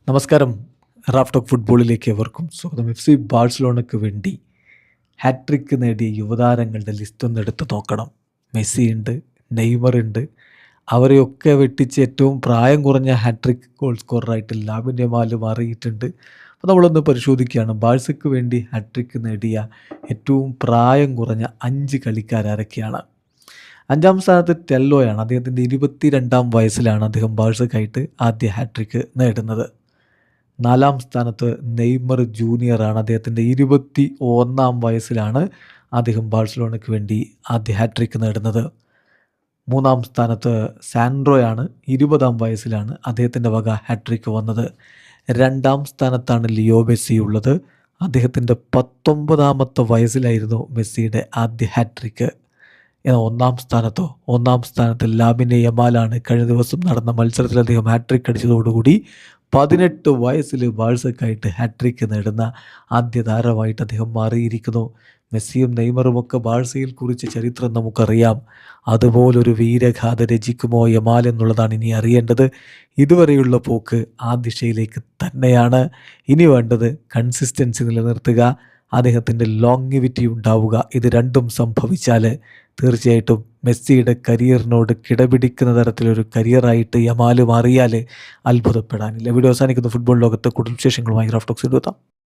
നമസ്കാരം. Raf talk ഫുട്ബോളിലേക്ക് ഏവർക്കും സ്വാഗതം. FC ബാഴ്സലോണയ്ക്ക് വേണ്ടി ഹാട്രിക്ക് നേടിയ യുവതാരങ്ങളുടെ ലിസ്റ്റ് ഒന്ന് എടുത്ത് നോക്കണം. മെസ്സി ഉണ്ട്, നെയ്മർ ഉണ്ട്. അവരെയൊക്കെ വെട്ടിച്ച് ഏറ്റവും പ്രായം കുറഞ്ഞ ഹാട്രിക് ഗോൾ സ്കോററായിട്ട് ലാമിൻ യമാൽ മാറിയിട്ടുണ്ട്. അപ്പോൾ നമ്മളൊന്ന് പരിശോധിക്കുകയാണ്, ബാഴ്സയ്ക്ക് വേണ്ടി ഹാട്രിക്ക് നേടിയ ഏറ്റവും പ്രായം കുറഞ്ഞ 5 കളിക്കാരൊക്കെയാണ്. 5-ാം സ്ഥാനത്ത് ടെല്ലോയാണ്. അദ്ദേഹത്തിൻ്റെ 22-ാം വയസ്സിലാണ് അദ്ദേഹം ബാഴ്സയ്ക്കായിട്ട് ആദ്യ ഹാട്രിക്ക് നേടുന്നത്. 4-ാം സ്ഥാനത്ത് നെയ്മർ ജൂനിയറാണ്. അദ്ദേഹത്തിൻ്റെ 21-ാം വയസ്സിലാണ് അദ്ദേഹം ബാഴ്സലോണയ്ക്ക് വേണ്ടി ആദ്യ ഹാട്രിക്ക് നേടുന്നത്. 3-ാം സ്ഥാനത്ത് സാൻഡ്രോയാണ്. 20-ാം വയസ്സിലാണ് അദ്ദേഹത്തിൻ്റെ വക ഹാട്രിക്ക് വന്നത്. 2-ാം സ്ഥാനത്താണ് ലിയോ മെസ്സി ഉള്ളത്. അദ്ദേഹത്തിൻ്റെ 19-ാമത്തെ വയസ്സിലായിരുന്നു മെസ്സിയുടെ ആദ്യ ഹാട്രിക്ക്. 1-ാം സ്ഥാനത്ത് ലാമിൻ യമാലാണ്. കഴിഞ്ഞ ദിവസം നടന്ന മത്സരത്തിൽ അദ്ദേഹം ഹാട്രിക്ക് അടിച്ചതോടുകൂടി 18 വയസ്സിൽ ബാഴ്സയ്ക്കായിട്ട് ഹാട്രിക്ക് നേടുന്ന ആദ്യ താരമായിട്ട് അദ്ദേഹം മാറിയിരിക്കുന്നു. മെസ്സിയും നെയ്മറുമൊക്കെ ബാഴ്സയിൽ കുറിച്ച ചരിത്രം നമുക്കറിയാം. അതുപോലൊരു വീരഗാഥ രചിക്കുമോ യമാൽ എന്നുള്ളതാണ് ഇനി അറിയേണ്ടത്. ഇതുവരെയുള്ള പോക്ക് ആ ദിശയിലേക്ക് തന്നെയാണ്. ഇനി വേണ്ടത് കൺസിസ്റ്റൻസി നിലനിർത്തുക, അദ്ദേഹത്തിൻ്റെ ലോങ്ങിവിറ്റി ഉണ്ടാവുക. ഇത് രണ്ടും സംഭവിച്ചാൽ തീർച്ചയായിട്ടും മെസ്സിയുടെ കരിയറിനോട് കിടപിടിക്കുന്ന തരത്തിലൊരു കരിയറായിട്ട് യമാൽ മാറിയാൽ അത്ഭുതപ്പെടാനില്ല. വീഡിയോ അവസാനിക്കുന്ന ഫുട്ബോൾ ലോകത്തെ കൂടുതൽ വിശേഷങ്ങളുമായി റാഫ് ടോക്സിൽ എത്താം.